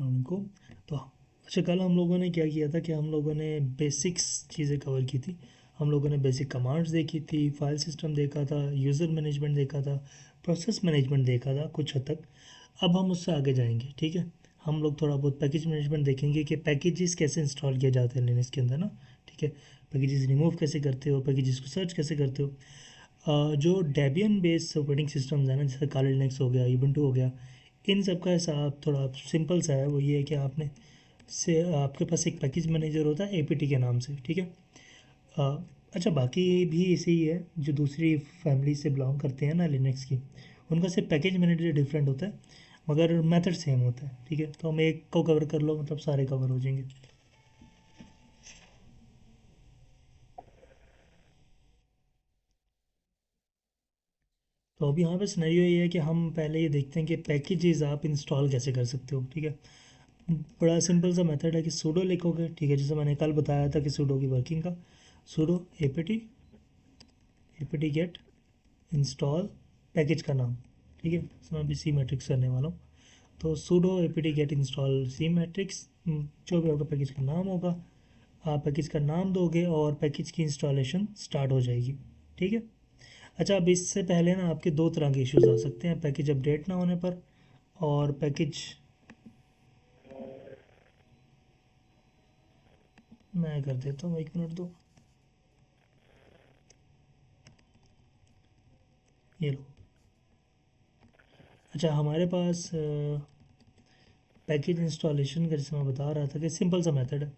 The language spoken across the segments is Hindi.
अस्सलाम वालेकुम। तो अच्छा, कल हम लोगों ने क्या किया था कि हम लोगों ने बेसिक्स चीज़ें कवर की थी। हम लोगों ने बेसिक कमांड्स देखी थी, फाइल सिस्टम देखा था, यूज़र मैनेजमेंट देखा था, प्रोसेस मैनेजमेंट देखा था कुछ हद तक। अब हम उससे आगे जाएंगे, ठीक है। हम लोग थोड़ा बहुत पैकेज मैनेजमेंट देखेंगे कि पैकेजेस कैसे इंस्टॉल किए जाते हैं लिनक्स के अंदर ना, ठीक है। पैकेजेस रिमूव कैसे करते हो, पैकेजेस को सर्च कैसे करते हो। जो डेबियन बेस्ड ऑपरेटिंग सिस्टम्स है ना, जैसे काली लिनक्स हो गया, ubuntu हो गया, इन सब का हिसाब थोड़ा सिंपल सा है। वो ये है कि आपने से आपके पास एक पैकेज मैनेजर होता है एपीटी के नाम से, ठीक है। अच्छा, बाकी भी ऐसे ही है जो दूसरी फैमिली से बिलोंग करते हैं ना लिनक्स की, उनका सिर्फ पैकेज मैनेजर डिफरेंट होता है, मगर मेथड सेम होता है, ठीक है। तो हम एक को कवर कर लो मतलब सारे कवर हो जाएंगे। तो अभी यहाँ पे सिनेरियो ये है कि हम पहले ये देखते हैं कि पैकेजेस आप इंस्टॉल कैसे कर सकते हो, ठीक है। बड़ा सिंपल सा मेथड है कि सूडो लिखोगे, ठीक है, जैसे मैंने कल बताया था कि सूडो की वर्किंग का। Sudo APT APT get install package का नाम, ठीक है। इसमें अभी सी मैट्रिक्स करने वाला हूँ। तो sudo APT get install C matrix, जो भी आपका पैकेज का नाम होगा, आप पैकेज का नाम दोगे और पैकेज की इंस्टॉलेशन स्टार्ट हो जाएगी, ठीक है। अच्छा, अब इससे पहले ना आपके दो तरह के इश्यूज आ सकते हैं पैकेज अपडेट ना होने पर, और पैकेज, मैं कर देता हूँ, 1 मिनट दो। ये लो। अच्छा, हमारे पास पैकेज इंस्टॉलेशन का, जैसे मैं बता रहा था कि सिंपल सा मेथड है,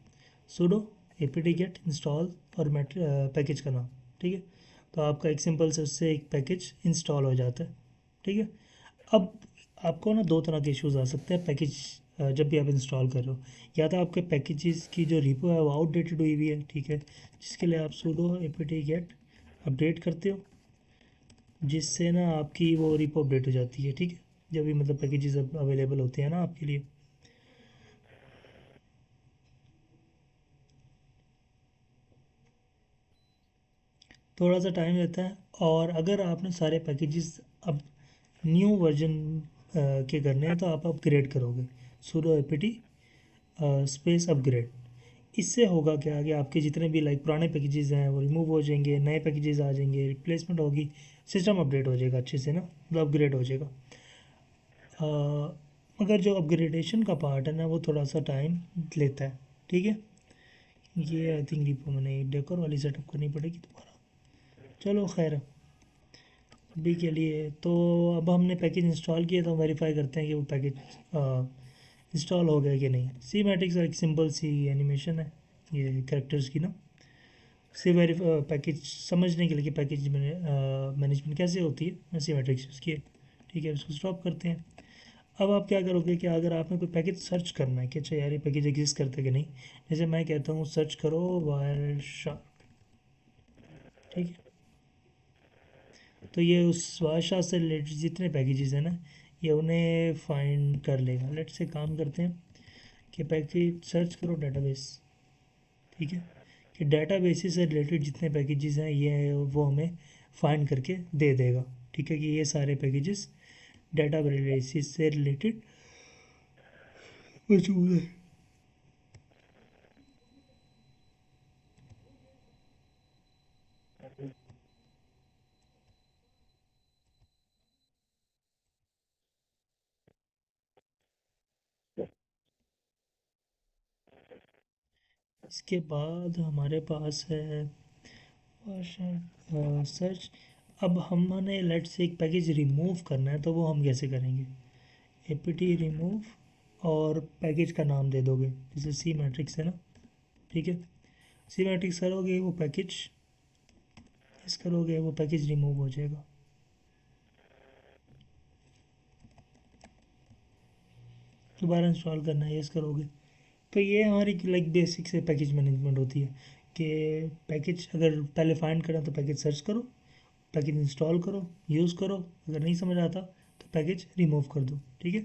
sudo apt get इंस्टॉल और पैकेज का नाम, ठीक है। तो आपका एक सिंपल से उससे एक पैकेज इंस्टॉल हो जाता है, ठीक है। अब आपको ना दो तरह के इश्यूज आ सकते हैं पैकेज जब भी आप इंस्टॉल कर रहे हो। या तो आपके पैकेजेस की जो रिपो है वो आउटडेटेड हुई हुई है, ठीक है, जिसके लिए आप sudo apt get अपडेट करते हो, जिससे ना आपकी वो रिपो अपडेट हो जाती है, ठीक है, जब भी मतलब पैकेजेस अवेलेबल होते हैं ना आपके लिए। थोड़ा सा टाइम लेता है। और अगर आपने सारे पैकेजेस अब न्यू वर्जन के करने हैं तो आप अपग्रेड करोगे, sudo apt स्पेस अपग्रेड। इससे होगा क्या कि आपके जितने भी लाइक पुराने पैकेजेस हैं वो रिमूव हो जाएंगे, नए पैकेजेस आ जाएंगे, रिप्लेसमेंट होगी, सिस्टम अपडेट हो जाएगा अच्छे से ना, मतलब अपग्रेड हो जाएगा। अ, मगर जो अपग्रेडेशन का पार्ट है ना वो थोड़ा सा टाइम लेता है, ठीक है। ये आई थिंक रिपो मैंने डेकोर वाली सेटअप करनी पड़ेगी दोबारा। चलो खैर, अभी के लिए तो अब हमने पैकेज इंस्टॉल किया तो वेरीफाई करते हैं कि वो पैकेज इंस्टॉल हो गया कि नहीं। सी मैट्रिक्स एक सिंपल सी एनिमेशन है ये कैरेक्टर्स की ना, सी वेरीफाई पैकेज समझने के लिए कि पैकेज मैनेजमेंट कैसे होती है, सी मैट्रिक्स उसकी है, ठीक है। उसको स्टॉप करते हैं। अब आप क्या करोगे कि अगर आपने कोई पैकेज सर्च करना है कि अच्छा यार ये पैकेज एग्जिस्ट करता है कि नहीं, जैसे मैं कहता हूँ सर्च करो वायर शार्क, ठीक है। तो ये उस भाषा से रिलेटेड जितने पैकेजेस हैं ना, ये उन्हें फाइंड कर लेगा। लेट से काम करते हैं कि पैकेज सर्च करो डेटाबेस, ठीक है, कि डेटाबेस से रिलेटेड जितने पैकेजेस हैं ये वो हमें फाइंड करके दे देगा, ठीक है, कि ये सारे पैकेजेस डेटाबेस से रिलेटेड मौजूद है। इसके बाद हमारे पास है सर्च। अब हमने लेट से एक पैकेज रिमूव करना है तो वो हम कैसे करेंगे, एपीटी रिमूव और पैकेज का नाम दे दोगे, जैसे सी मैट्रिक्स है ना, ठीक है। सी मैट्रिक्स करोगे वो पैकेज, इस करोगे वो पैकेज रिमूव हो जाएगा। दोबारा इंस्टॉल करना है, यस करोगे। तो ये हमारी लाइक बेसिक से पैकेज मैनेजमेंट होती है कि पैकेज अगर पहले फाइंड करें तो पैकेज सर्च करो, पैकेज इंस्टॉल करो, यूज़ करो, अगर नहीं समझ आता तो पैकेज रिमूव कर दो, ठीक है।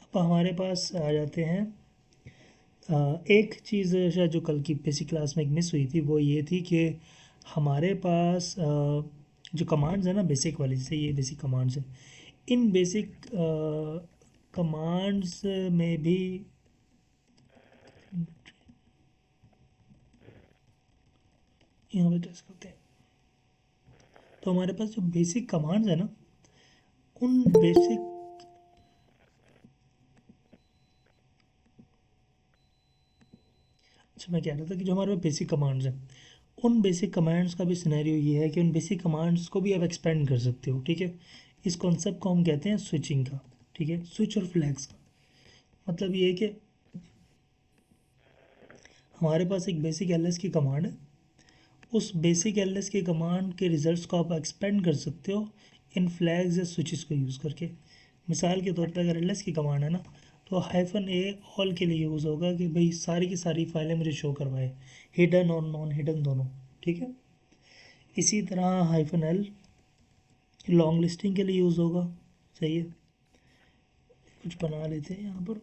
अब हमारे पास आ जाते हैं एक चीज़ शायद जो कल की बेसिक क्लास में एक मिस हुई थी, वो ये थी कि हमारे पास जो कमांड्स है ना बेसिक वाली, जैसे ये बेसिक कमांड्स है, इन बेसिक कमांड्स में भी यहाँ पे कैसे करते हैं, तो हमारे पास जो बेसिक कमांड्स है ना, उन बेसिक, अच्छा मैं कह रहा था कि जो हमारे पास बेसिक कमांड्स हैं, उन बेसिक कमांड्स का भी सिनेरियो ये है कि उन बेसिक कमांड्स को भी आप एक्सपेंड कर सकते हो, ठीक है। इस कॉन्सेप्ट को हम कहते हैं स्विचिंग का, ठीक है, स्विच और फ्लैग्स का। मतलब ये है कि हमारे पास एक बेसिक एलएस की कमांड है, उस बेसिक एलएस की कमांड के रिजल्ट्स को आप एक्सपेंड कर सकते हो इन फ्लैग्स या स्विचेस को यूज़ करके। मिसाल के तौर पे अगर एलएस की कमांड है ना, तो हाइफन ए ऑल के लिए यूज़ होगा कि भाई सारी की सारी फाइलें मुझे शो करवाए, हिडन और नॉन हिडन दोनों, ठीक है। इसी तरह हाइफन एल लॉन्ग लिस्टिंग के लिए यूज़ होगा। सही है, कुछ बना लेते हैं यहाँ पर।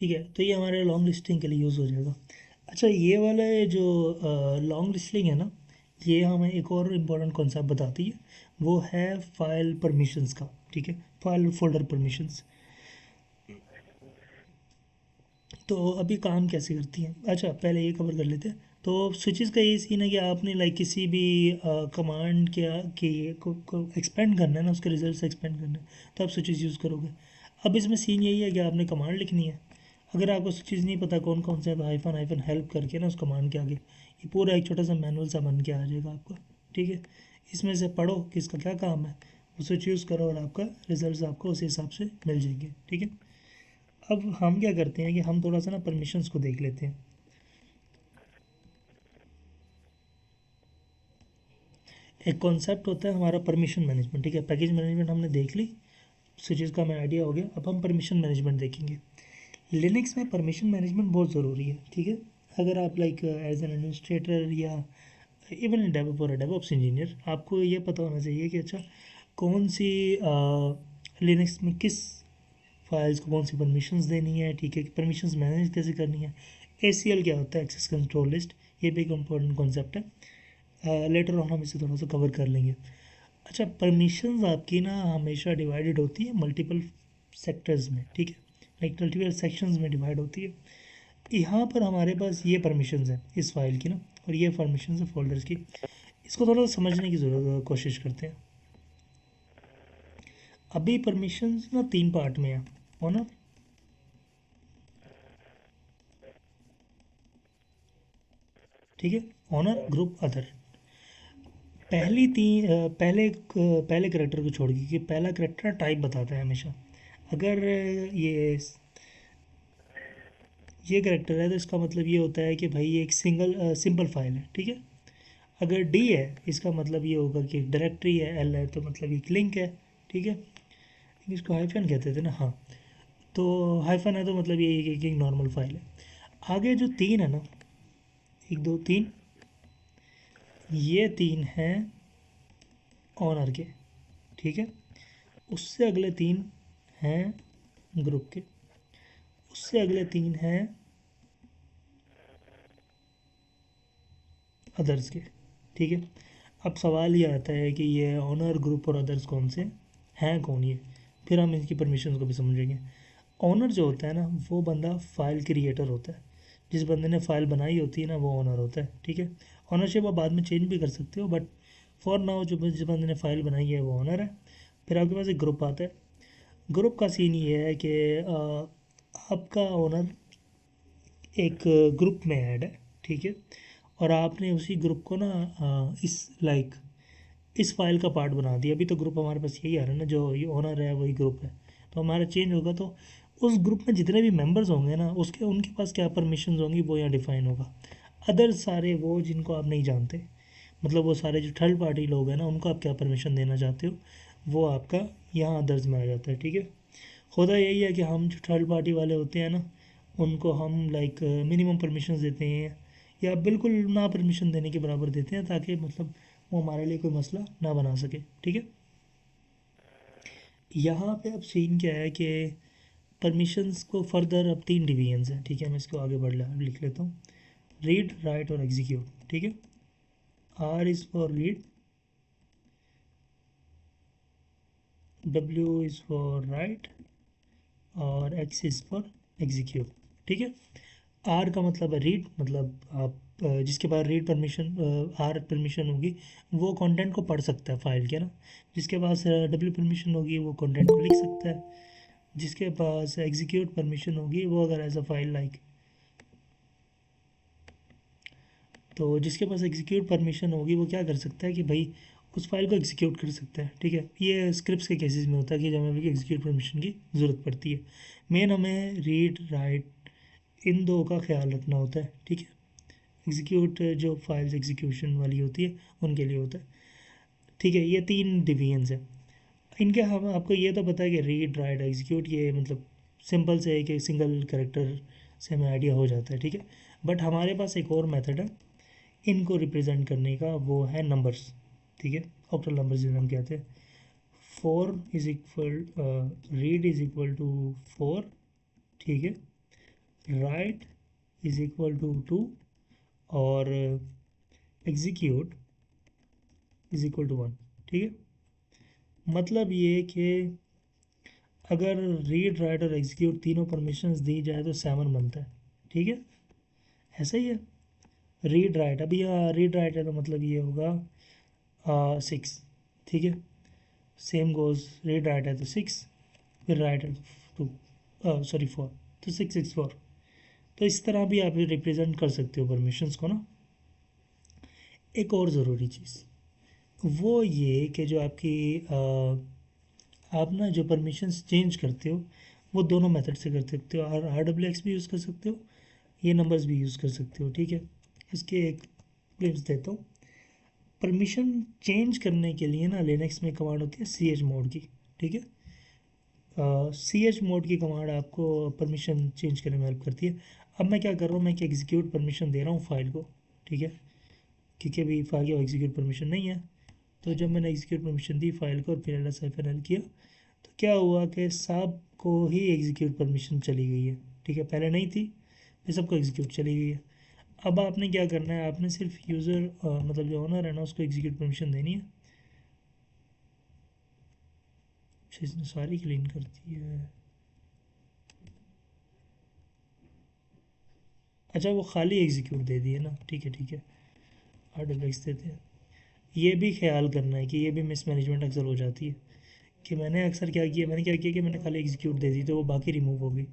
ठीक है, तो ये हमारे लॉन्ग लिस्टिंग के लिए यूज़ हो जाएगा। अच्छा, ये वाला जो लॉन्ग लिस्टिंग है ना, ये हमें एक और इम्पोर्टेंट कॉन्सेप्ट बताती है, वो है फाइल परमिशंस का, ठीक है, फाइल फोल्डर परमिशंस। तो अभी काम कैसे करती हैं, अच्छा पहले ये कवर कर लेते हैं। तो स्विचेस का ये सीन है कि आपने लाइक किसी भी कमांड को एक्सपेंड करना है ना, उसके रिजल्ट एक्सपेंड करना है, तो आप स्विचेस यूज़ करोगे। अब इसमें सीन यही है कि आपने कमांड लिखनी है। अगर आपको स्विचेस नहीं पता कौन कौन से हैं, तो हाइफन हाइफन हेल्प करके ना उस कमांड के आगे ये पूरा एक छोटा सा मैनुअल सा बन के आ जाएगा आपका, ठीक है। इसमें से पढ़ो कि इसका क्या काम है, वो स्विच यूज़ करो और आपका रिजल्ट आपको उसी हिसाब से मिल जाएंगे, ठीक है। अब हम क्या करते हैं कि हम थोड़ा सा ना परमिशंस को देख लेते हैं। एक कॉन्सेप्ट होता है हमारा परमिशन मैनेजमेंट, ठीक है। पैकेज मैनेजमेंट हमने देख ली, स्विचेस का हमें आइडिया हो गया। अब हम परमिशन मैनेजमेंट देखेंगे। लिनक्स में परमिशन मैनेजमेंट बहुत ज़रूरी है, ठीक है। अगर आप लाइक एज एन एडमिनिस्ट्रेटर या इवन डेवलपर और डेवऑप्स इंजीनियर, आपको ये पता होना चाहिए कि अच्छा कौन सी लिनक्स में किस फाइल्स को कौन सी परमिशंस देनी है, ठीक है, परमिशंस मैनेज कैसे करनी है। ACL क्या होता है, एक्सेस कंट्रोल लिस्ट, ये भी एक इम्पोर्टेंट कॉन्सेप्ट है। लेटर ऑन हम इसे थोड़ा सा कवर कर लेंगे। अच्छा, परमिशंस आपकी ना हमेशा डिवाइडेड होती है मल्टीपल सेक्टर्स में, ठीक है, लाइक मल्टीपल सेक्शंस में डिवाइड होती है। यहाँ पर हमारे पास ये परमिशंस है इस फाइल की ना, और ये परमिशंस है फोल्डर्स की। इसको थोड़ा सा समझने की ज़रूरत कोशिश करते हैं। अभी परमिशंस ना 3 पार्ट में है, ओनर, ठीक है, ओनर, ग्रुप, अदर। पहले करेक्टर को छोड़ के, कि पहला करेक्टर टाइप बताता है हमेशा। अगर ये करेक्टर है तो इसका मतलब ये होता है कि भाई ये एक सिंपल फाइल है, ठीक है। अगर डी है, इसका मतलब ये होगा कि डायरेक्टरी है। एल है तो मतलब एक लिंक है, ठीक है। इसको हाइफन कहते थे ना, हाँ। तो हाइफन है तो मतलब ये एक नॉर्मल फाइल है। आगे जो 3 है ना, 1 2 3, ये 3 हैं ऑनर के, ठीक है। उससे अगले 3 हैं ग्रुप के, उससे अगले 3 हैं अदर्स के, ठीक है। अब सवाल ये आता है कि ये ऑनर, ग्रुप और अदर्स कौन से हैं, कौन ये, फिर हम इनकी परमिशन को भी समझेंगे। ऑनर जो होता है ना, वो बंदा फाइल क्रिएटर होता है। जिस बंदे ने फाइल बनाई होती है ना, वो ऑनर होता है, ठीक है। ऑनरशिप आप बाद में चेंज भी कर सकते हो, बट फॉर नाउ जो जिस बंदे ने फाइल बनाई है वो ऑनर है। फिर आपके पास एक ग्रुप आता है। ग्रुप का सीन ये है कि आपका ओनर एक ग्रुप में ऐड है, ठीक है, और आपने उसी ग्रुप को ना इस लाइक इस फाइल का पार्ट बना दिया। अभी तो ग्रुप हमारे पास यही आ रहा है ना, जो ये ओनर है वही ग्रुप है। तो हमारा चेंज होगा तो उस ग्रुप में जितने भी मेंबर्स होंगे ना, उसके उनके पास क्या परमिशंस होंगी वो यहाँ डिफाइन होगा। अदर सारे वो जिनको आप नहीं जानते, मतलब वो सारे जो थर्ड पार्टी लोग हैं ना, उनको आप क्या परमिशन देना चाहते हो, वो आपका यहाँ अदर्स में आ जाता है, ठीक है। होता यही है कि हम जो थर्ड पार्टी वाले होते हैं ना, उनको हम लाइक मिनिमम परमिशन देते हैं, या बिल्कुल ना परमिशन देने के बराबर देते हैं, ताकि मतलब वो हमारे लिए कोई मसला ना बना सके, ठीक है। यहाँ पे अब सीन क्या है कि परमिशंस को फर्दर अब 3 डिवीजन्स हैं, ठीक है। मैं इसको आगे लिख लेता हूँ। रीड, राइट और एग्जीक्यूट, ठीक है। R is for read, W is for right और X इज़ फॉर एग्जीक्यूट, ठीक है। आर का मतलब है रीड, मतलब आप जिसके पास रीड परमिशन, आर परमिशन होगी वो कंटेंट को पढ़ सकता है फाइल के ना। जिसके पास डब्ल्यू परमिशन होगी वो कंटेंट को लिख सकता है। जिसके पास एग्जीक्यूट परमिशन होगी वो अगर एज अ फाइल लाइक, तो जिसके पास एग्जीक्यूट परमिशन होगी वो क्या कर सकता है कि भाई उस फाइल को एग्जीक्यूट कर सकता है, ठीक है। ये स्क्रिप्ट्स के केसेस में होता है कि जब हमें एग्जीक्यूट परमिशन की ज़रूरत पड़ती है। मेन हमें रीड राइट इन दो का ख्याल रखना होता है, ठीक है। एग्जीक्यूट जो फाइल्स एग्जीक्यूशन वाली होती है उनके लिए होता है, ठीक है। ये 3 डिवीजन्स हैं इनके। हम आपको ये तो पता है कि रीड राइट एग्जीक्यूट ये मतलब सिंपल से है कि सिंगल कैरेक्टर से हमें आइडिया हो जाता है, ठीक है। बट हमारे पास एक और मेथड है इनको रिप्रेजेंट करने का, वो है नंबर्स, ठीक है। ऑक्टल नंबर्स जिन्हें हम कहते हैं। 4 is equal, read is equal to 4, ठीक है। राइट इज इक्वल टू 2 और एग्जीक्यूट इज इक्वल टू 1, ठीक है। मतलब ये कि अगर रीड राइट और एग्जीक्यूट तीनों परमिशंस दी जाए तो 7 बनता है, ठीक है। ऐसा ही है। रीड राइट, अभी यहाँ रीड राइट है तो मतलब ये होगा 6, ठीक है। सेम गोज, रीड राइट है तो 6, फिर राइट है 2, सॉरी 4, तो 6 6 4। तो इस तरह भी आप रिप्रेजेंट कर सकते हो परमिशंस को ना। एक और ज़रूरी चीज़ वो ये कि जो आपकी आप ना जो परमिशंस चेंज करते हो वो दोनों मेथड से कर सकते हो। और RWX भी यूज़ कर सकते हो, ये नंबर्स भी यूज़ कर सकते हो, ठीक है। इसके एक ग्लिम्स देता हूँ। परमिशन चेंज करने के लिए ना लिनक्स में कमांड होती है chmod की, ठीक है। chmod की कमांड आपको परमिशन चेंज करने में हेल्प करती है। अब मैं क्या कर रहा हूँ, मैं कि एग्जीक्यूट परमिशन दे रहा हूँ फाइल को, ठीक है। क्योंकि अभी फाइल की एग्जीक्यूट परमिशन नहीं है, तो जब मैंने एग्जीक्यूट परमिशन दी फाइल को और फिर LSIFNL किया तो क्या हुआ कि साब को ही एग्जीक्यूट परमिशन चली गई है, ठीक है। पहले नहीं थी, फिर सबको एग्जीक्यूट चली गई है। अब आपने क्या करना है, आपने सिर्फ यूज़र मतलब जो ओनर है ना उसको एग्जीक्यूट परमिशन देनी है। अच्छा, इसने सारी क्लीन कर दी है। अच्छा, वो खाली एग्जीक्यूट दे दिए ना, ठीक है ठीक है। RWX देते हैं। ये भी ख्याल करना है कि ये भी मिस मैनेजमेंट अक्सर हो जाती है कि मैंने अक्सर क्या किया, मैंने क्या किया कि मैंने खाली एग्जीक्यूट दे दी तो वो बाकी रिमूव हो गई।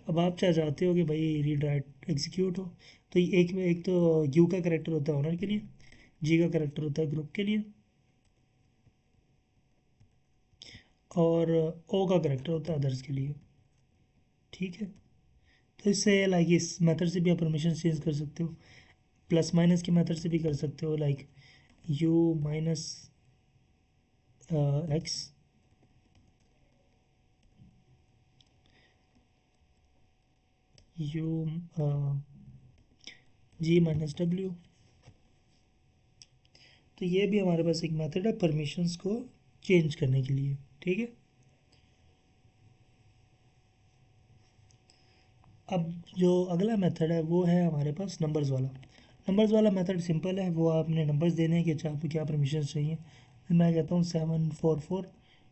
अब आप क्या चाहते हो कि भाई रीड राइट एग्जीक्यूट हो, तो एक तो यू का करेक्टर होता है ओनर के लिए, जी का करेक्टर होता है ग्रुप के लिए, और ओ का करेक्टर होता है अदर्स के लिए, ठीक है। तो इससे लाइक इस मेथड से भी आप परमिशन चेंज कर सकते हो। प्लस माइनस के मेथड से भी कर सकते हो, like u minus x, u g minus डब्ल्यू। तो ये भी हमारे पास एक मेथड है परमिशंस को चेंज करने के लिए, ठीक है। अब जो अगला मेथड है वो है हमारे पास नंबर्स वाला। नंबर्स वाला मेथड सिंपल है, वो आपने नंबर्स देने हैं कि अच्छा आपको क्या परमिशन चाहिए। फिर मैं कहता हूँ 7 4 4,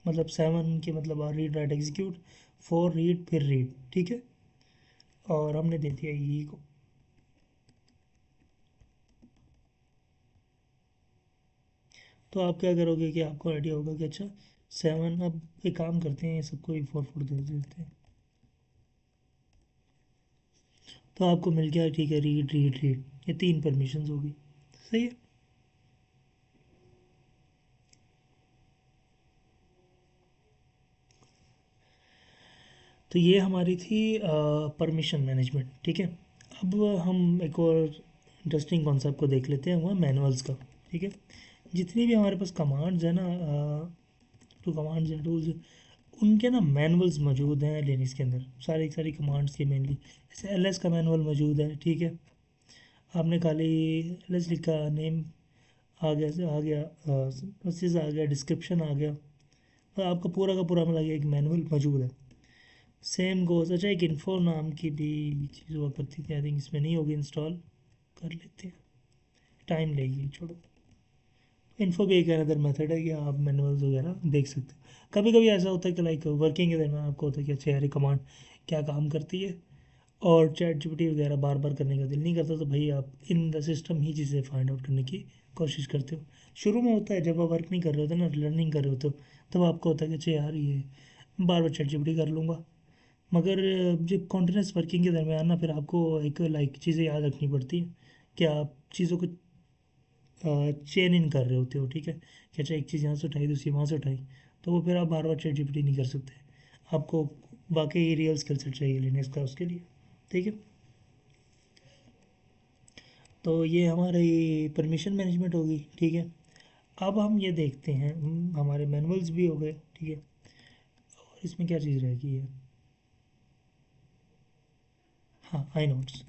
मतलब 7 के मतलब रीड राइट एग्जीक्यूट, 4 रीड फिर रीड, ठीक है। और हमने दे दिया ई को। तो आप क्या करोगे कि आपको आइडिया होगा कि अच्छा 7, अब एक काम करते हैं सबको ही 4 4 दे देते हैं, तो आपको मिल गया, ठीक है। रीड रीड रीड, ये 3 परमिशंस हो गई, सही है। तो ये हमारी थी परमिशन मैनेजमेंट, ठीक है। अब हम एक और इंटरेस्टिंग कॉन्सेप्ट को देख लेते हैं, वो है मैनुअल्स का, ठीक है। जितनी भी हमारे पास कमांड्स हैं ना, टू कमांड्स हैं, टूल्स, उनके ना मैनुअल्स मौजूद हैं लिनक्स के अंदर, सारी सारी कमांड्स के मेनली। जैसे LS का मैनुअल मौजूद है, ठीक है। आपने खाली LS लिखा, नेम आ गया से आ गया, प्रोसेस आ गया, डिस्क्रिप्शन आ गया, तो आपका पूरा का पूरा मतलब एक मैनुअल मौजूद है। Same goes. अच्छा, एक इन्फो नाम की भी चीज़ हुआ करती थी, आई थिंक इसमें नहीं होगी इंस्टॉल, कर लेते हैं, टाइम लेगी, छोड़ो। इन्फो भी एक अनदर मेथड है कि आप मैनुअल्स वगैरह देख सकते हो। कभी कभी ऐसा होता है कि लाइक वर्किंग के दरमियान आपको होता है कि अच्छा यार कमांड क्या काम करती है, और चैट जीपीटी वगैरह बार बार करने का दिल नहीं करता, तो भाई आप इन द सिस्टम ही चीज़ें फाइंड आउट करने की कोशिश करते हो। शुरू में होता है जब आप वर्क नहीं कर रहे होते ना, लर्निंग कर रहे होते हो, तब आपको होता है कि अच्छा यार ये बार बार चैट जीपीटी कर लूँगा। मगर जब कॉन्टिन्यूस वर्किंग के दरमियान ना, फिर आपको एक लाइक चीज़ें याद रखनी पड़ती हैं कि आप चीज़ों को चेन इन कर रहे होते हो, ठीक है, कि अच्छा एक चीज़ यहाँ से उठाई, दूसरी वहाँ से उठाई, तो वो फिर आप बार बार चैट जीपीटी नहीं कर सकते। आपको वाकई रियल स्किल सेट चाहिए लिनक्स का उसके लिए, ठीक है। तो ये हमारी परमिशन मैनेजमेंट होगी, ठीक है। अब हम ये देखते हैं, हमारे मैनुअल्स भी हो गए, ठीक है, और इसमें क्या चीज़ रहेगी है, हाँ, आई नोट्स।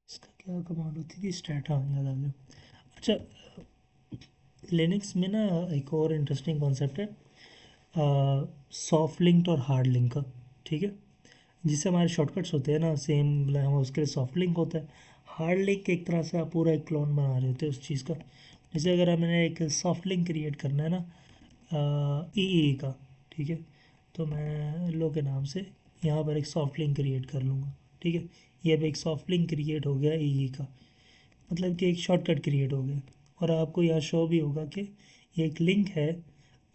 इसका क्या कमांड होती थी, स्टैट, हाँ याद आ गया। अच्छा, लिनक्स में ना एक और इंटरेस्टिंग कॉन्सेप्ट है, सॉफ्ट लिंक और हार्ड लिंक का, ठीक है। जिससे हमारे शॉर्टकट्स होते हैं ना, सेम हम उसके लिए सॉफ्ट लिंक होता है। हार्ड लिंक एक तरह से आप पूरा एक क्लोन बना रहे होते हैं उस चीज़ का। जैसे अगर हमने एक सॉफ्ट लिंक क्रिएट करना है ना, ई का, ठीक है, तो मैं लो के नाम से यहाँ पर एक सॉफ्ट लिंक क्रिएट कर लूँगा, ठीक है। ये अब एक सॉफ्ट लिंक क्रिएट हो गया ई का, मतलब कि एक शॉर्टकट क्रिएट हो गया। और आपको यहाँ शो भी होगा कि ये एक लिंक है,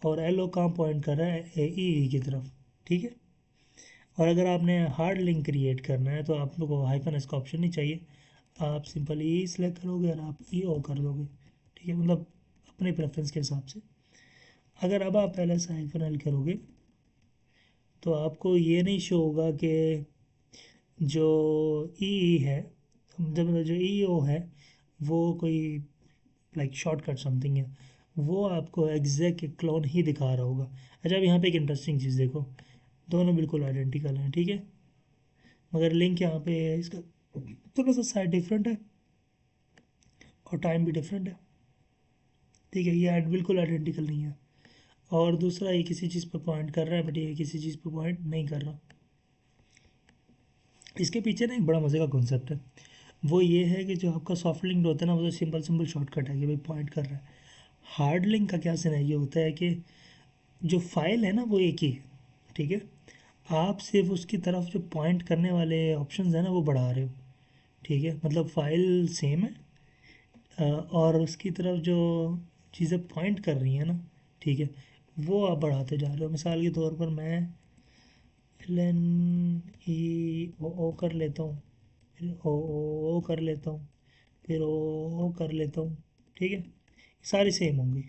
और एलो कहाँ पॉइंट कर रहा है, ई की तरफ, ठीक है। और अगर आपने हार्ड लिंक क्रिएट करना है तो आप लोग को हाइफन एस का ऑप्शन नहीं चाहिए, आप सिंपल ई सेलेक्ट करोगे और आप ई ओ कर दोगे, ठीक है, मतलब अपने प्रेफरेंस के हिसाब से। अगर अब आप पहले से हाइफन एल करोगे तो आपको ये नहीं शो होगा कि जो ई है, जब जो ई ओ है वो कोई लाइक शॉर्टकट समथिंग है, वो आपको एग्जैक्ट क्लोन ही दिखा रहा होगा। अच्छा, अब यहाँ पे एक इंटरेस्टिंग चीज़ देखो, दोनों बिल्कुल आइडेंटिकल हैं, ठीक है, मगर लिंक यहाँ पे इसका थोड़ा सा साइड डिफरेंट है और टाइम भी डिफरेंट है, ठीक है, ये बिल्कुल आइडेंटिकल नहीं है। और दूसरा, ये किसी चीज़ पर पॉइंट कर रहा है बट ये किसी चीज़ पर पॉइंट नहीं कर रहा। इसके पीछे ना एक बड़ा मज़े का कॉन्सेप्ट है, वो ये है कि जो आपका सॉफ्ट लिंक होता है ना, वो तो सिंपल सिंपल शॉर्टकट है कि भाई पॉइंट कर रहा है। हार्ड लिंक का क्या सिनेरियो होता है कि जो फाइल है ना वो एक ही है, ठीक है, आप सिर्फ उसकी तरफ जो पॉइंट करने वाले ऑप्शंस हैं ना वो बढ़ा रहे हो, ठीक है, मतलब फाइल सेम है, और उसकी तरफ जो चीज़ें पॉइंट कर रही हैं ना, ठीक है, वो आप बढ़ाते जा रहे हो। मिसाल के तौर पर मैं एल एन ई ओ कर लेता हूँ, फिर ओ कर लेता हूँ, फिर ओ कर लेता हूँ, ठीक है, सारी सेम होंगी।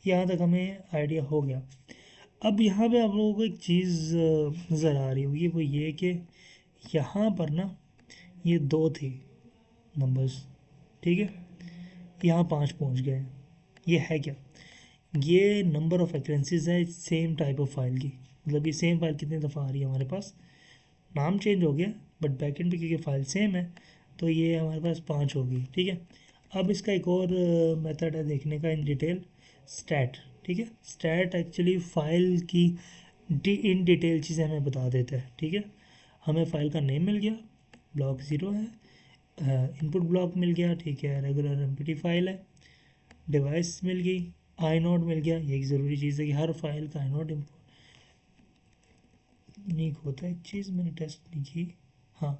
यहाँ तक हमें आइडिया हो गया। अब यहाँ पे आप लोगों को एक चीज़ नज़र आ रही होगी, वो ये कि यहाँ पर ना ये दो थे नंबर्स, ठीक है, यहाँ पाँच पहुँच गए हैं। ये है क्या, ये नंबर ऑफ़ एक्रेंसीज है सेम टाइप ऑफ फाइल की, मतलब ये सेम फाइल कितनी दफ़ा आ रही है हमारे पास, नाम चेंज हो गया बट बैकएंड पे क्योंकि फाइल सेम है, तो ये हमारे पास पाँच होगी, ठीक है। अब इसका एक और मेथड है देखने का इन डिटेल, स्टैट, ठीक है। स्टैट एक्चुअली फ़ाइल की इन डिटेल चीज़ें हमें बता देता है, ठीक है। हमें फ़ाइल का नेम मिल गया, ब्लॉक ज़ीरो है, इनपुट ब्लॉक मिल गया, ठीक है, रेगुलर एमपीटी फाइल है, डिवाइस मिल गई, आई नोड मिल गया। ये एक ज़रूरी चीज़ है कि हर फाइल का आई नोड यूनिक होता है। एक चीज़ मैंने टेस्ट नहीं की, हाँ,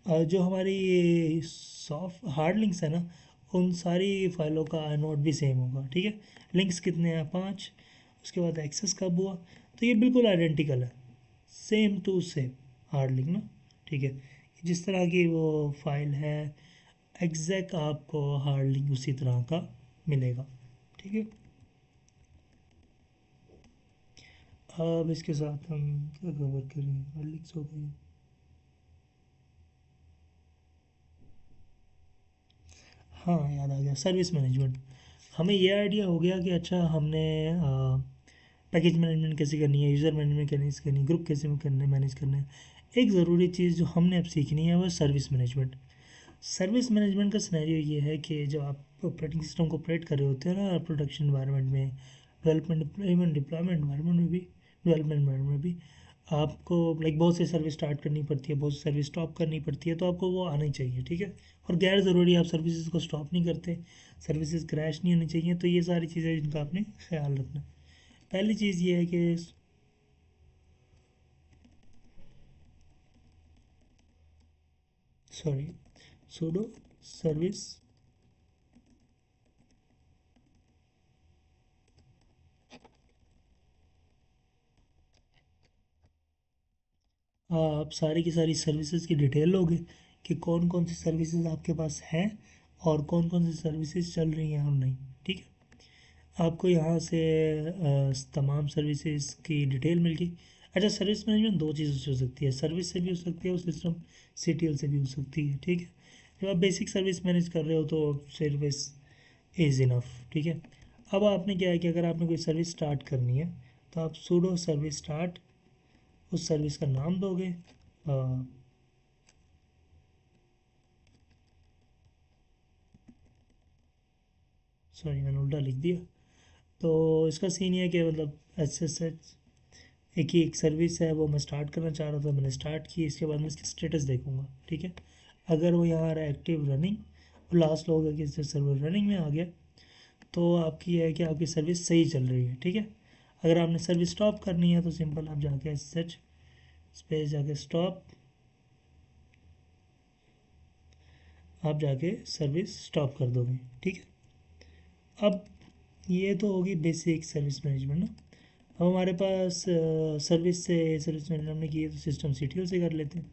जो हमारी सॉफ्ट हार्ड लिंक्स है ना, उन सारी फाइलों का आई नोड भी सेम होगा, ठीक है। लिंक्स कितने हैं, पाँच, उसके बाद एक्सेस कब हुआ, तो ये बिल्कुल आइडेंटिकल है, same to same hard link ना, ठीक है। जिस तरह की वो फाइल है, एग्जैक्ट आपको हार्ड लिंक उसी तरह का मिलेगा, ठीक है। अब इसके साथ हम क्या कवर करें, हार्ड लिंक्स हो गए। हाँ, याद आ गया, सर्विस मैनेजमेंट। हमें ये आइडिया हो गया कि अच्छा हमने पैकेज मैनेजमेंट कैसे करनी है, यूज़र मैनेजमेंट कैसे करनी है, ग्रुप कैसे करने मैनेज करना है। एक ज़रूरी चीज़ जो हमने अब सीखनी है वो सर्विस मैनेजमेंट। सर्विस मैनेजमेंट का सिनेरियो ये है कि जो आप ऑपरेटिंग सिस्टम को ऑपरेट कर रहे होते हैं ना प्रोडक्शन इन्वायरमेंट में, डेवलपमेंट इवन डिप्लॉयमेंट इन्वायरमेंट में भी, डेवलपमेंट इन्वायरमेंट में भी आपको लाइक बहुत सी सर्विस स्टार्ट करनी पड़ती है, बहुत सी सर्विस स्टॉप करनी पड़ती है, तो आपको वो आना ही चाहिए, ठीक है। और गैर ज़रूरी आप सर्विसेज को स्टॉप नहीं करते, सर्विसेज क्रैश नहीं होनी चाहिए, तो ये सारी चीज़ें जिनका आपने ख्याल रखना है। पहली चीज़ ये है कि सॉरी sudo सर्विस आप सारी की सारी सर्विसेज की डिटेल लोगे कि कौन कौन सी सर्विसेज आपके पास हैं और कौन कौन सी सर्विसेज चल रही हैं और नहीं, ठीक है। आपको यहाँ से तमाम सर्विसेज की डिटेल मिल गई। अच्छा, सर्विस मैनेजमेंट दो चीज़ों से हो सकती है, सर्विस से भी हो सकती है और सिस्टम सीटीएल से भी हो सकती है, ठीक है। जब आप बेसिक सर्विस मैनेज कर रहे हो तो सर्विस इज़ इनफ, ठीक है। अब आपने क्या है कि अगर आपने कोई सर्विस स्टार्ट करनी है तो आप सूडो सर्विस स्टार्ट उस सर्विस का नाम दोगे, सॉरी मैंने उल्टा लिख दिया। तो इसका सीन ये है कि मतलब एस एस एच एक ही एक सर्विस है, वो मैं स्टार्ट करना चाह रहा था, मैंने स्टार्ट की, इसके बाद मैं इसकी स्टेटस देखूंगा, ठीक है। अगर वो यहाँ रहा एक्टिव रनिंग और लास्ट लोग है कि सर्वर रनिंग में आ गया, तो आपकी ये है कि आपकी सर्विस सही चल रही है, ठीक है। अगर आपने सर्विस स्टॉप करनी है तो सिंपल आप जाके एस एच स्पेस जाके स्टॉप, आप जाके सर्विस स्टॉप कर दोगे, ठीक है। अब ये तो होगी बेसिक सर्विस मैनेजमेंट ना। अब हमारे पास सर्विस से सर्विस मैनेजमेंट हमने की है तो सिस्टम सीटीएल से कर लेते हैं।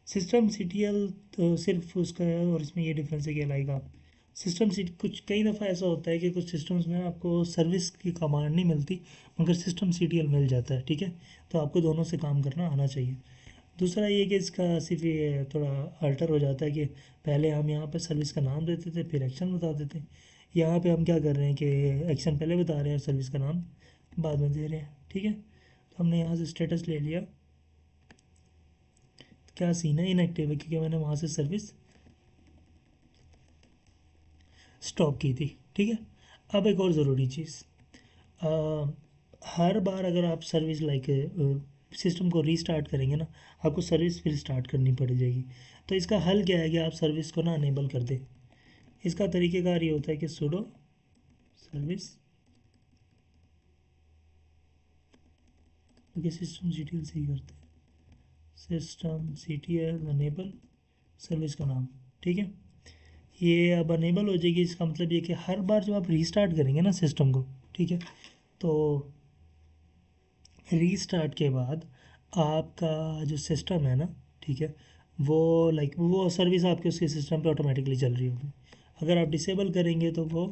सिस्टम सीटीएल तो सिर्फ उसका है, और इसमें ये डिफरेंस है कि लाइक आप सिस्टम सी कुछ कई दफ़ा ऐसा होता है कि कुछ सिस्टम्स में आपको सर्विस की कमांड नहीं मिलती मगर सिस्टम सीटीएल मिल जाता है, ठीक है। तो आपको दोनों से काम करना आना चाहिए। दूसरा ये कि इसका सिर्फ ये थोड़ा अल्टर हो जाता है कि पहले हम यहाँ पर सर्विस का नाम देते थे फिर एक्शन बता देते हैं। यहाँ पे हम क्या कर रहे हैं कि एक्शन पहले बता रहे हैं और सर्विस का नाम बाद में दे रहे हैं, ठीक है। तो हमने यहाँ से स्टेटस ले लिया, क्या सीन है, इनएक्टिव है क्योंकि मैंने वहाँ से सर्विस स्टॉप की थी, ठीक है। अब एक और ज़रूरी चीज़, हर बार अगर आप सर्विस लाइक सिस्टम को रीस्टार्ट करेंगे ना, आपको सर्विस फिर स्टार्ट करनी पड़ जाएगी। तो इसका हल क्या है कि आप सर्विस को ना अनेबल कर दें। इसका तरीक़ेकार ये होता है कि सुडो सर्विस, क्योंकि सिस्टम सी टी एल से ही करते हैं, system C T L enable service का नाम, ठीक है। ये अब अनेबल हो जाएगी, इसका मतलब ये कि हर बार जब आप रीस्टार्ट करेंगे ना सिस्टम को, ठीक है, तो रीस्टार्ट के बाद आपका जो सिस्टम है ना, ठीक है, वो लाइक वो सर्विस आपके उसके सिस्टम पे ऑटोमेटिकली चल रही होगी। अगर आप डिसेबल करेंगे तो वो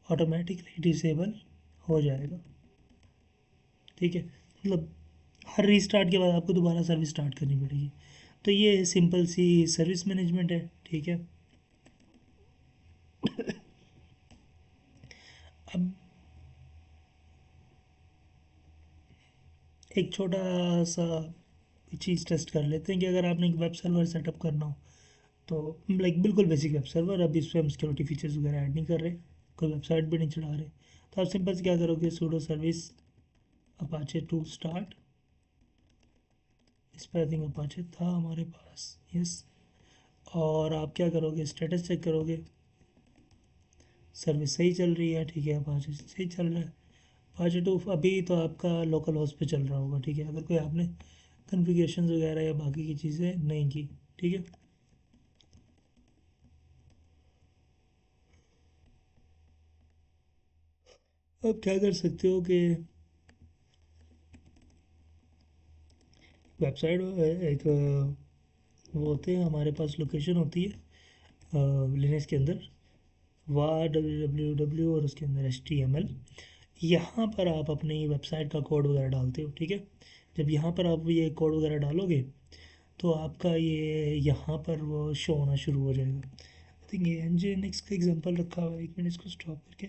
ऑटोमेटिकली डिसेबल हो जाएगा, ठीक है। मतलब हर रीस्टार्ट के बाद आपको दोबारा सर्विस स्टार्ट करनी पड़ेगी। तो ये सिंपल सी सर्विस मैनेजमेंट है, ठीक है। अब एक छोटा सा चीज़ टेस्ट कर लेते हैं कि अगर आपने एक वेब सर्वर सेटअप करना हो तो लाइक बिल्कुल बेसिक वेब सर्वर, अभी इस पर हम सिक्योरिटी फीचर्स वगैरह ऐड नहीं कर रहे, कोई वेबसाइट भी नहीं चला रहे, तो आप सिंपल से क्या करोगे, pseudo service Apache to start, इस पर आई थिंक अपाचे था हमारे पास, यस। और आप क्या करोगे, स्टेटस चेक करोगे, सर्विस सही चल रही है, ठीक है, अपाचे सही चल रहा है। अपाचे टू अभी तो आपका लोकल होस्ट पे चल रहा होगा, ठीक है, अगर कोई आपने कन्फिगरेशन वगैरह या बाकी की चीज़ें नहीं की, ठीक है। अब क्या कर सकते हो कि वेबसाइट एक वो होते हैं हमारे पास, लोकेशन होती है लिनक्स के अंदर var www और उसके अंदर html, यहाँ पर आप अपनी वेबसाइट का कोड वगैरह डालते हो, ठीक है। जब यहाँ पर आप ये कोड वगैरह डालोगे तो आपका ये यहाँ पर वो शो होना शुरू हो जाएगा। आई थिंक ये एन जे एन एक्स का एग्जाम्पल रखा हुआ है, एक मिनट इसको स्टॉप करके,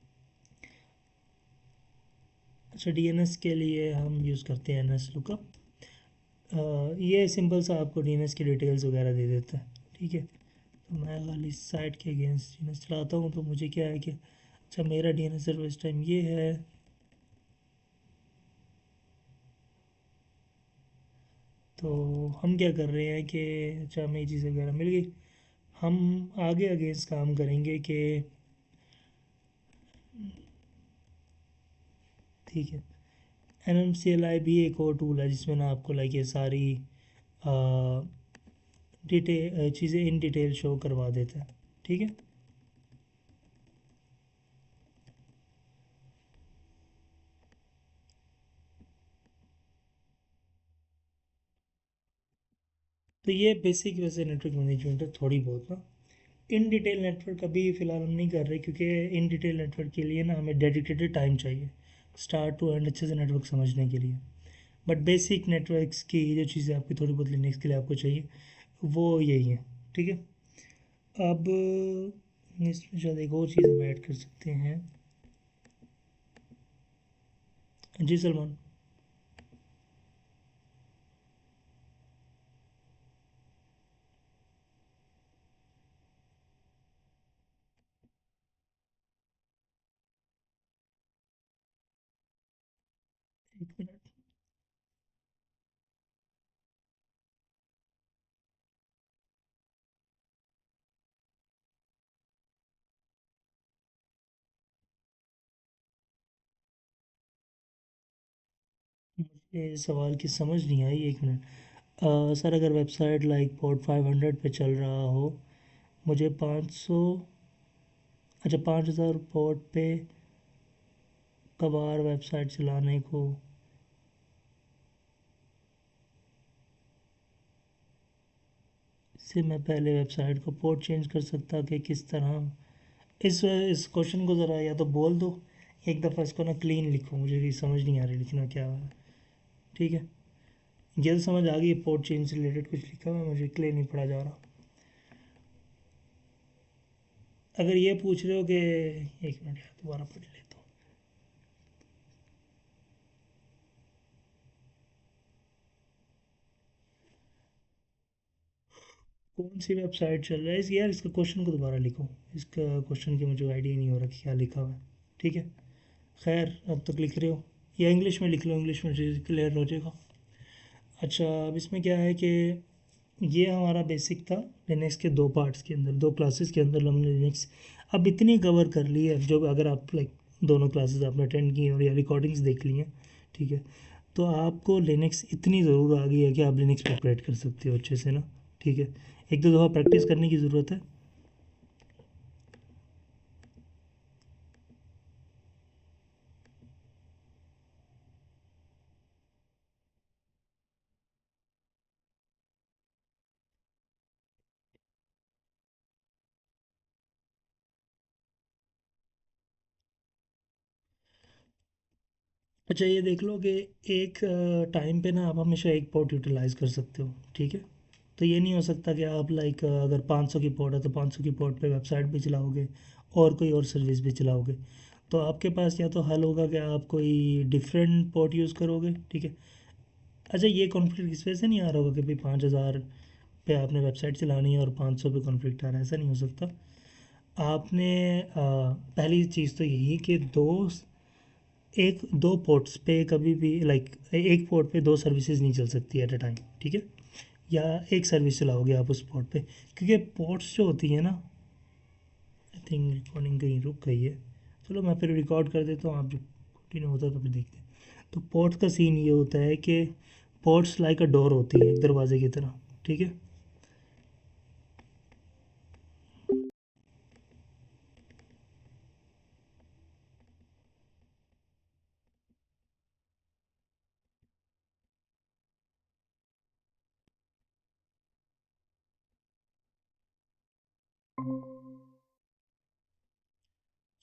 अच्छा, डीएनएस के लिए हम यूज़ करते हैं एनएस लुकअप। ये सिंपल सा आपको डीएनएस की डिटेल्स वगैरह दे देता है, ठीक है। तो मैं वाली साइट के अगेंस्ट डीएनएस चलाता हूँ, तो मुझे क्या है कि अच्छा मेरा डीएनएस सर्वर इस टाइम ये है। तो हम क्या कर रहे हैं कि अच्छा हमें ये चीज़ वगैरह मिल गई। हम आगे अगेंस्ट काम करेंगे कि ठीक है, N M C L I भी एक और टूल है जिसमें ना आपको लाइक ये सारी डिटेल चीज़ें इन डिटेल शो करवा देता है, ठीक है। तो ये बेसिक वैसे नेटवर्क मैनेजमेंट है थोड़ी बहुत ना। इन डिटेल नेटवर्क अभी फ़िलहाल हम नहीं कर रहे, क्योंकि इन डिटेल नेटवर्क के लिए ना हमें डेडिकेटेड टाइम चाहिए स्टार्ट टू एंड अच्छे से नेटवर्क समझने के लिए। बट बेसिक नेटवर्क्स की जो चीज़ें आपकी थोड़ी बहुत लिनक्स के लिए आपको चाहिए वो यही है, ठीक है। अब इसमें शायद एक और चीज़ हम ऐड कर सकते हैं। जी सलमान। एक मिनट। मुझे सवाल की समझ नहीं आई, एक मिनट। सर अगर वेबसाइट लाइक पोर्ट 500 पे चल रहा हो, मुझे 500, अच्छा 5000 पोर्ट पे कबार वेबसाइट चलाने को, इससे मैं पहले वेबसाइट को पोर्ट चेंज कर सकता कि किस तरह। इस क्वेश्चन को ज़रा या तो बोल दो, एक दफ़ा इसको ना क्लीन लिखो, मुझे भी समझ नहीं आ रही लिखना क्या है, ठीक है। ये तो समझ आ गई, पोर्ट चेंज से रिलेटेड कुछ लिखा हुआ है, मुझे क्लियर नहीं पढ़ा जा रहा। अगर ये पूछ रहे हो कि एक मिनट यार दोबारा पढ़ लेता हूँ। कौन सी वेबसाइट चल रहा है इस यार, इसका क्वेश्चन को दोबारा लिखो। इसका क्वेश्चन की मुझे आइडिया नहीं हो रहा कि क्या लिखा हुआ है, ठीक है। खैर अब तक लिख रहे हो, या इंग्लिश में लिख लो, इंग्लिश में चीज़ क्लियर हो जाएगा। अच्छा अब इसमें क्या है कि ये हमारा बेसिक था लिनक्स के दो पार्ट्स के अंदर, दो क्लासेस के अंदर हमने लिनक्स अब इतनी कवर कर ली है। जो अगर आप लाइक दोनों क्लासेस आपने अटेंड की हैं और या रिकॉर्डिंग्स देख ली हैं, ठीक है, तो आपको लिनक्स इतनी ज़रूर आ गई है कि आप लिनक्स पे ऑपरेट कर सकते हो अच्छे से ना, ठीक है। एक दो दफ़ा प्रैक्टिस करने की ज़रूरत है। अच्छा ये देख लो कि एक टाइम पे ना आप हमेशा एक पोर्ट यूटिलाइज़ कर सकते हो, ठीक है। तो ये नहीं हो सकता कि आप लाइक अगर 500 की पोर्ट है तो 500 की पोर्ट पे वेबसाइट भी चलाओगे और कोई और सर्विस भी चलाओगे। तो आपके पास या तो हल होगा कि आप कोई डिफरेंट पोर्ट यूज़ करोगे, ठीक है। अच्छा ये कॉन्फ्लिक्ट इस वजह से नहीं आ रहा होगा कि भाई 5000 पे आपने वेबसाइट चलानी है और 500 पे कॉन्फ्लिक्ट आ रहा है, ऐसा नहीं हो सकता। आपने पहली चीज़ तो यही कि एक दो पोर्ट्स पे कभी भी लाइक एक पोर्ट पे दो सर्विसेज नहीं चल सकती एट अ टाइम, ठीक है। या एक सर्विस चलाओगे आप उस पोर्ट पे, क्योंकि पोर्ट्स जो होती है ना, आई थिंक रिकॉर्डिंग कहीं रुक गई है। चलो मैं फिर रिकॉर्ड कर देता हूँ, आप जब कंटिन्यू होता है तो फिर देखते हैं। तो पोर्ट्स का सीन ये होता है कि पोर्ट्स लाइक अ डोर होती है, एक दरवाजे की तरह, ठीक है।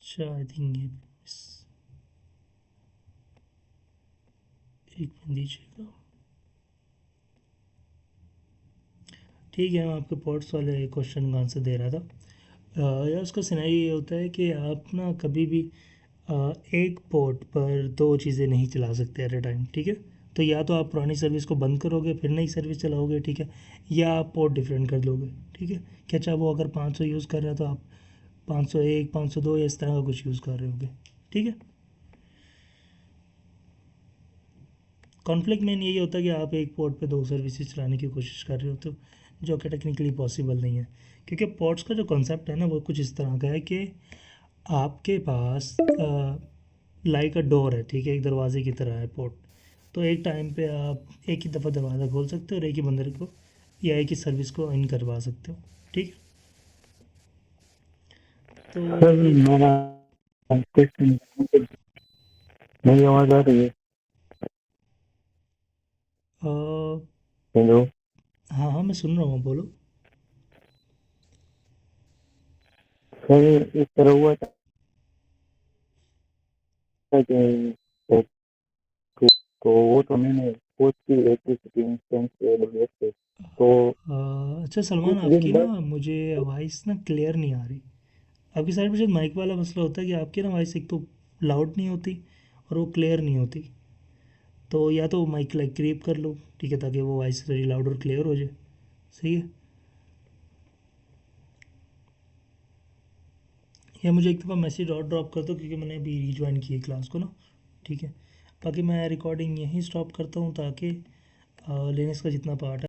अच्छा आई थिंक ये एक मिनट दीजिएगा। ठीक है, मैं आपके पोर्ट्स वाले क्वेश्चन का आंसर दे रहा था। या उसका सिनेरियो ये होता है कि आप ना कभी भी एक पोर्ट पर दो चीज़ें नहीं चला सकते एट अ टाइम, ठीक है। तो या तो आप पुरानी सर्विस को बंद करोगे फिर नई सर्विस चलाओगे, ठीक है, या आप पोर्ट डिफरेंट कर दोगे, ठीक है। क्या चाहे वो अगर 500 यूज़ कर रहा है तो आप 501 502 या इस तरह का कुछ यूज़ कर रहे होगे, ठीक है। कॉन्फ्लिक्ट मेन यही होता है कि आप एक पोर्ट पे दो सर्विसेज चलाने की कोशिश कर रहे हो, तो जो कि टेक्निकली पॉसिबल नहीं है, क्योंकि पोर्ट्स का जो कॉन्सेप्ट है ना वो कुछ इस तरह का है कि आपके पास लाइक अ डोर है, ठीक है, एक दरवाजे की तरह है पोर्ट। तो एक टाइम पे आप एक ही दफ़ा दरवाज़ा खोल सकते हो और एक ही बंदर को या एक ही सर्विस को इन करवा सकते हो, ठीक है। तो सर ये मेरा क्वेश्चन, मेरी आवाज़ आ रही है? अ, हेलो हाँ हाँ मैं सुन रहा हूँ, बोलो। सर, इस तरह हुआ था कि तो, तो वो तो मैंने पोस्ट की इलेक्ट्रिसिटी इंस्टेंस पे AWS पे, तो अच्छा सलमान, कुछ दिन आपकी ना बाद मुझे वॉइस ना क्लियर नहीं आ रही। आपकी साइड में शायद माइक वाला मसला होता है कि आपकी ना वॉइस एक तो लाउड नहीं होती और वो क्लियर नहीं होती। तो या तो माइक लाइक क्रीप कर लो, ठीक है, ताकि वो वॉइस थोड़ी लाउड और क्लियर हो जाए, सही है। या मुझे एक दफ़ा मैसेज और ड्रॉप कर दो, क्योंकि मैंने अभी रीज्वाइन की है क्लास को ना, ठीक है। बाकी मैं रिकॉर्डिंग यहीं स्टॉप करता हूँ ताकि लिनक्स का जितना पार्ट है